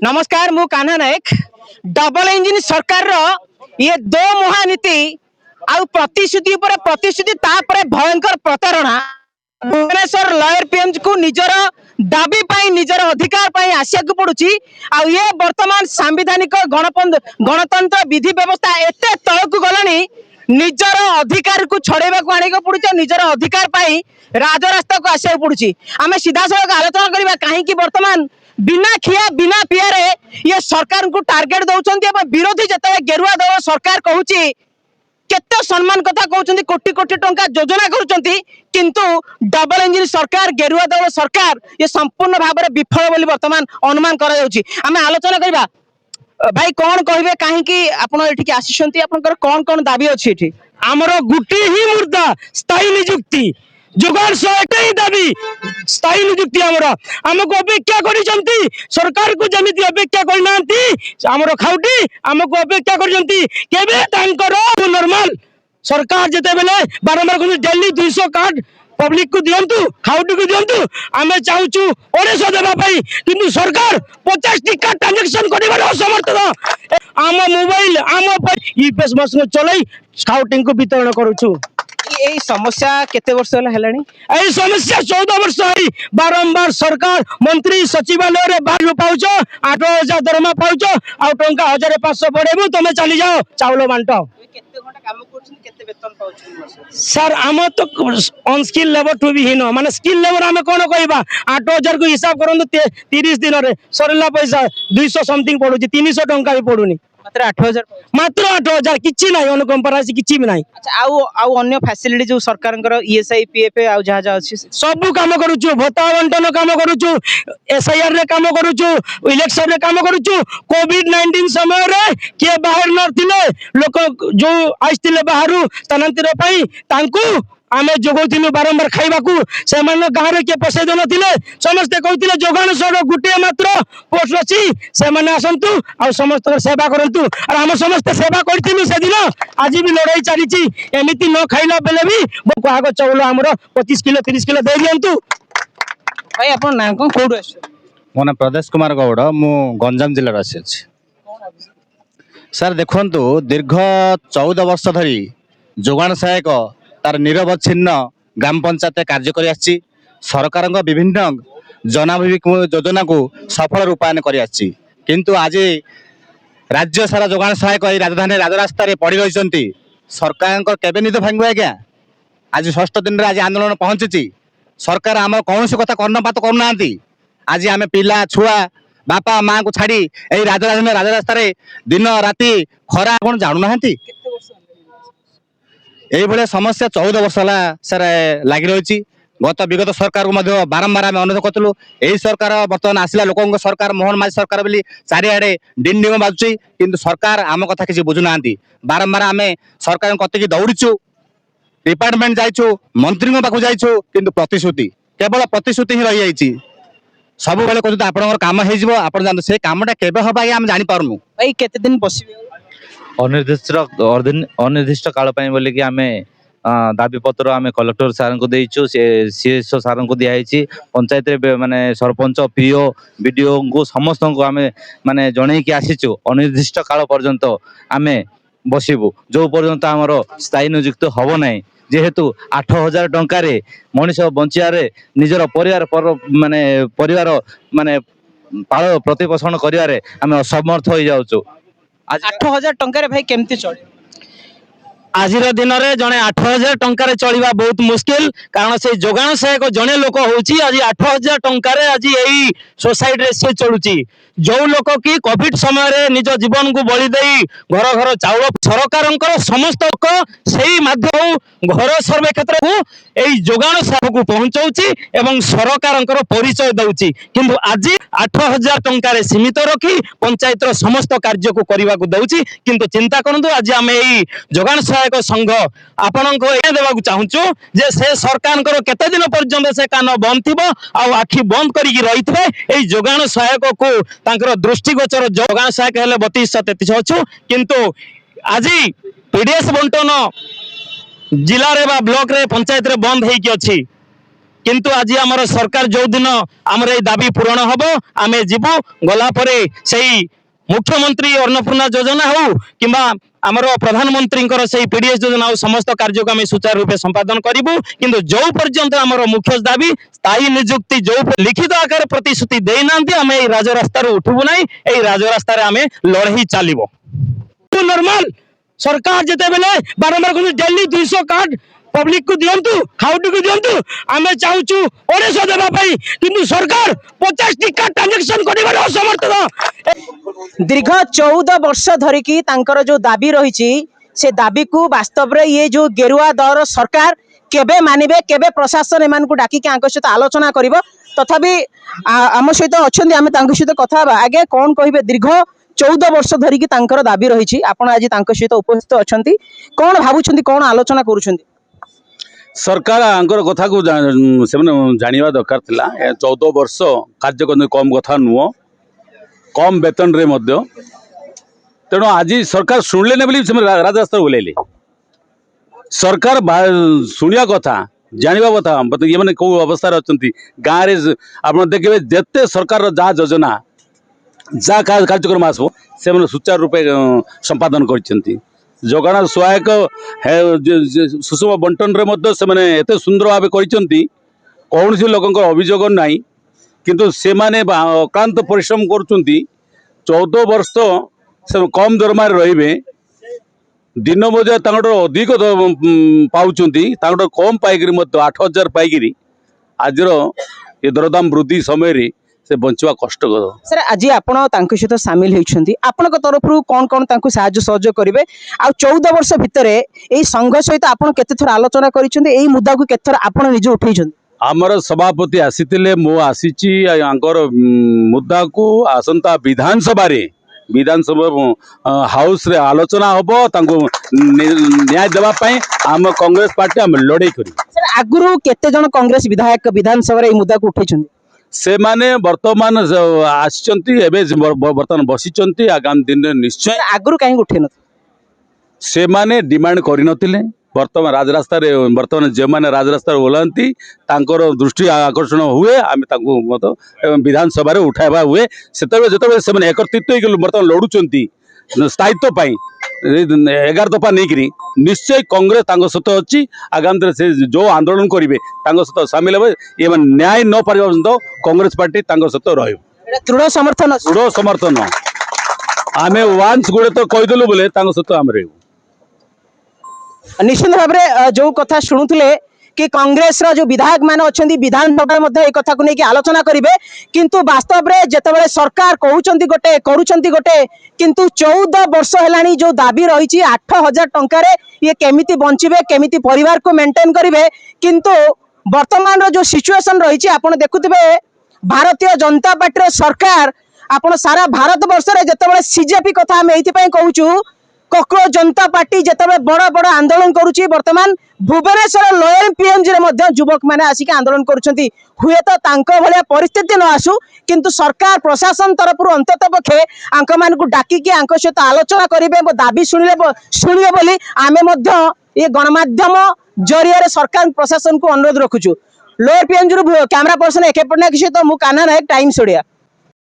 नमस्कार मु कान्हा नायक। Double engine सरकार ये दो महानीति आउ प्रतिश्रुति पर प्रतिश्रुति तापर भयंकर प्रतारणा भुवनेश्वर लयर पीएम को निजर दाबी पाई निजर अधिकार पाई आसिया को पड़ुची। आउ ये वर्तमान सांविधानिक गणतंत्र विधि व्यवस्था एते तळकु गलानी निजर अधिकार को छड़ेबा को आने को पड़ुची। निजर अधिकार पाई राजरास्ता को आसिया पड़ुची। आमे सीधा सड़क आलोचना करबा काहे कि वर्तमान बिना खिया बिना पियारे ये सरकार को टार्गेट दौरान विरोधी जिते गेरुआ दल सरकार कहूँ केते सम्मान कथा कहते कोटी कोटी टंका योजना करुँच किंतु डबल इंजिन सरकार गेरुआ दल सरकार ये संपूर्ण भाव में विफल बोली वर्तमान अनुमान करा आम आलोचना करवा। भाई कौन कहे कहीं आपठी आसी कौन दाबी अच्छी आमर गुटी ही मुर्दा स्थायी निजुक्ति जोगान सहायता ही दाबी स्थायी निजुक्ति आमको अपेक्षा कर सरकार को जमी अपेक्षा करना आमर खाउटी आमको अपेक्षा कर नॉर्मल सरकार जिते बेले बारंबार डेली 200 कार्ड पब्लिक को दिंतु खाउटी को दिंतु आम चाहूँ 250 देवाई कि सरकार 50 टिका ट्रांजेक्शन कर असमर्थ आम मोबाइल आम यूपीएस मशीन चल खाउटी को वितरण करुचु। यही समस्या केते वर्ष हेलानी यही समस्या 14 वर्ष है बारंबार सरकार मंत्री सचिवालय रे बाहर पाउच 8,000 दरमा पाउच आ टंका 1,500 पड़ेबू तुम चली जाओ चाउल बांट सर आम तो अनस्किल लेबर टू भी हीन माने स्किल लेबर आम कौन कहवा 8,000 को हिसाब करूँ 30 दिन में सरला पैसा 200 समथिंग पड़ू 300 टंका भी पड़ूनी मात्र 8,000 किछि नाही अनुकंपा राशि किछि भी नाही। अच्छा आउ अन्य फैसिलिटी जो सरकार ईएसआई पीएफ आउ जहाँ जहाँ अच्छी सब काम करुचु भत्ता बंटन काम करुचु एसआईआर रे काम करुचु इलेक्शन रे काम करुचु कोविड-19 समय रे के बाहर नथिले लोक जो आइथिले बाहरु स्थानांतर पई तांकू आमे जोगौथिलु बारंबार खाइबा को से माने गाँव रे के पसै दे नथिले समस्त कहथिले जोगान सर गुटे मात्र पोस्ट अछि से माने आसंतु आ समस्त सेवा करंतु और हम समस्त सेवा करथिलु से दिन आज भी लड़ाई चलीची एमिति न खाइला बेले भी आग चाउल हमर 25 किलो 30 किलो दे दियंतु। भाई आपन नाम कोन कोड अछि मो ना प्रदेश कुमार गौड़ मु गंजाम जिला आसी सर देखंतु दीर्घ 14 वर्ष धरी जोगान सहायक तार निरवच्छिन्न ग्राम पंचायत कार्य कर सरकार विभिन्न जनाभिमुखी योजना को सफल रूपायन कर किंतु आज राज्य सारा जोगान सहायक राजधानी राजरास्तार पड़ रही सरकार केवे निद भांग आज्ञा आज 6 दिन आज आंदोलन पहुंची सरकार आम कौन कथा कर्णपात करना आज आम पिला छुआ बापा माँ को छाड़ी यही राजधानी राजरास्तार दिन राति खरा कौन जानूना यही समस्या 14 वर्ष है सर लग रही गत विगत सरकार को बारंबार आम अनुरोध करूँ यही सरकार बर्तमान आसला लोक सरकार मोहन माझी सरकार बोली चारिआडे डिंडिंग बाजुची किंतु सरकार आम कथा किसी बुझुना बारंबार आम सरकार कतिकी दौड़ीचु डिपार्टमेंट जाइछु मंत्री पाखु जाइछु किंतु प्रतिश्रुति केवल प्रतिश्रुति ही रही जाइछि सब बेले कहते आपनकर काम हो आप जानते से कामटा केबे हबा आम जानि पारनु भाई केते दिन बसिबे अनिर्दिष्ट काल बोल कि आम दाबी पत्र आम कलेक्टर सार को देचु सीएसओ सार को दिखाई पंचायत माने सरपंच पीओ बीडीओ को समस्त को आम माने जन की आसीचु अनिर्दिष्ट काल पर्यंत आम बसबू जो पर्यंत आमर स्थायी नियुक्त हम ना जेहेतु 8,000 टंकार मनीष बंचारे निजर परिवार माने परिवार माने पाल प्रतिपोषण करिवारे आम असमर्थ हो जाउचु। आज 8,000 टंकार भाई केमती चले आज दिन में जड़े 8,000 टंकार चलवा बहुत मुस्किल कारण से जोगान सहायक जड़े लोक हूँ आज 8,000 टंकार आज यही सोसाइटी रे से चलुची जो लोक कि कोविड समय निज जीवन को बलि दे घर घर चाउल सरकार समस्त लोक से माध्यम घर सर्वे क्षेत्र को यही जोगान सहायक को पहुंचाऊँची एवं सरकार परिचय दौची किंतु आज 8,000 टंकार सीमित रखी पंचायत समस्त कार्य को करने को दौची किंतु चिंता करूँ आज आम यही जोगान सहायक संघ आपण को देवाक चाहूँ जे से सरकार केते दिन पर्यंत से कान बंद थी आखि बंद करी जोगान सहायक को तांकर दृष्टिगोचर जोगान सहायक हेले 32-33 अच्छु किंतु आज पीडीएस बंटन जिले में ब्लॉक रे पंचायत रे बंद होगी अच्छी किंतु आज आमर सरकार जो दिन आमर ए दाबी पूरण हम आम जीवु गला परे सेही मुख्यमंत्री अन्नपूर्णा योजना हो कि आमर प्रधानमंत्री से पीडीएस योजना समस्त कार्य को आम सुचारू रूपे संपादन करूँ किंतु जो पर्यंत आमर मुख्य दाबी स्थायी निजुक्ति जो लिखित आकार प्रतिश्रुति देना आम ये राजरास्त उठबू ना यही राजरास्त आम लड़े चलो नॉर्मल सरकार जिते बेले बारंबार डेली 200 कार्ड पब्लिक को दिंतु खाउटी को दिंतु आम चाहूँ 1900 देवाई कि सरकार 50 टिका ट्रांजेक्शन कर असमर्थ दीर्घ 14 वर्ष धरिकी तांकर जो दाबी रही से दाबी को वास्तव रे ये जो गेरुआ दौर सरकार केबे मानिबे केबे प्रशासन एमान को डाकी के सहित आलोचना करिवो तथापि आम सहित अच्छे आम सहित कथा आगे कौन कहे दीर्घ 14 वर्ष धरिकी तांकर दाबी रही आपण आज सहित उपस्थित अच्छा कौन भावुं कौन आलोचना करुछंती सरकार आंकर कथा को जानिबा दरकार थिला 14 वर्ष कार्य करने कम कथा नुह कम वेतन रे मध्य तेणु आज सरकार शुणिले बोली राजरास्ता ओह्लैले सरकार शुणिया कथा जानिबा कथा ये मैंने कौ अवस्था अच्छा गाँव में आप देखिए जिते सरकार जहाँ योजना जहाँ कार्यक्रम आसो से सुचारू रूपे संपादन कर जोगाण सहायक सुषम बंटन से सुंदर भाव कौन सी लोक अभियोग ना किंतु से माने अक्लांत परिश्रम कर 14 वर्ष से कम दरमा रे दिन मजा अधिक पाँच कम पाइक 8000 पाइक आज ये दरदाम वृद्धि समय से बंचवा कष्टकर सर आज आपण सहित सामिल होती आपण तरफ कौन कौन साहाय्य सहयोग करेंगे आ 14 वर्ष भितर यही संघ सहित आप केते आलोचना कर मुद्दा को केत आपण निजे उठे आमर सभापति आसीतिले मो आसीची आंकर मुद्दा को आसंता विधानसभा हाउस रे आलोचना होबो तांको न्याय देबा पई आम कांग्रेस पार्टी आम लड़ाई करी सर आगुरु केते जन कांग्रेस विधायक विधानसभा रे मुद्दा को उठे से माने वर्तमान आछंती एबे वर्तमान बसिचंती आगामी दिन निश्चय आगुरु काहे उठे न से माने डिमांड करि नथिले वर्तमान राजरास्ता रे वर्तमान जे माने राजरास्ता ओलांती तांकर दृष्टि आकर्षण हुए आम तांको मत विधानसभा रे उठाइबा हुए सेतबे जतबे से माने एकत्रित होई वर्तमान लडुचंती स्थायित्व पाई 11 दफा नहीं निश्चय कांग्रेस सहित अच्छी आगामी दिन से जो आंदोलन करेंगे सहित सामिल हे ये न्याय न पार कांग्रेस पार्टी सहित दृढ़ समर्थन आम वांस गुड़े तो कहीदेलु बोले सहित आम रही निश्चित भाव में जो कथा शुणुले कि कांग्रेस रो जो विधायक मान अच्छा विधानसभा में कथा को लेकिन आलोचना करेंगे किंतु वास्तव में जितेबाला सरकार कहते गोटे करुँच गोटे किंतु 14 वर्ष है जो दाबी रही 8000 टंकार ये केमिति बंचिबे केमिति परिवार को मेंटेन करेंगे किंतु वर्तमान रो जो सिचुएशन रही आप देखुए भारतीय जनता पार्टी सरकार आप सारा भारत वर्ष में जितेबाला सीजेपी कथा आम ये कहूँ कॉकरोच जनता पार्टी जिते बड़ बड़ आंदोलन करुच्ची वर्तमान भुवनेश्वर लॉयर पीएमजी रे युवक मैंने आसिक आंदोलन करुँच हुए तो भाया परिस्थिति न आसू किंतु सरकार प्रशासन तरफ अंतत पक्षे आंक मान को डाकिकी सहित आलोचना करेंगे दाबी शुणिबे बोली आमे ये गणमाध्यम जरिया सरकार प्रशासन को अनुरोध रखुचु। लोअर पीएमजी कैमरा पर्सन एके पटनायक सहित मु कान्हा नायक, टाइम्स ओडिया।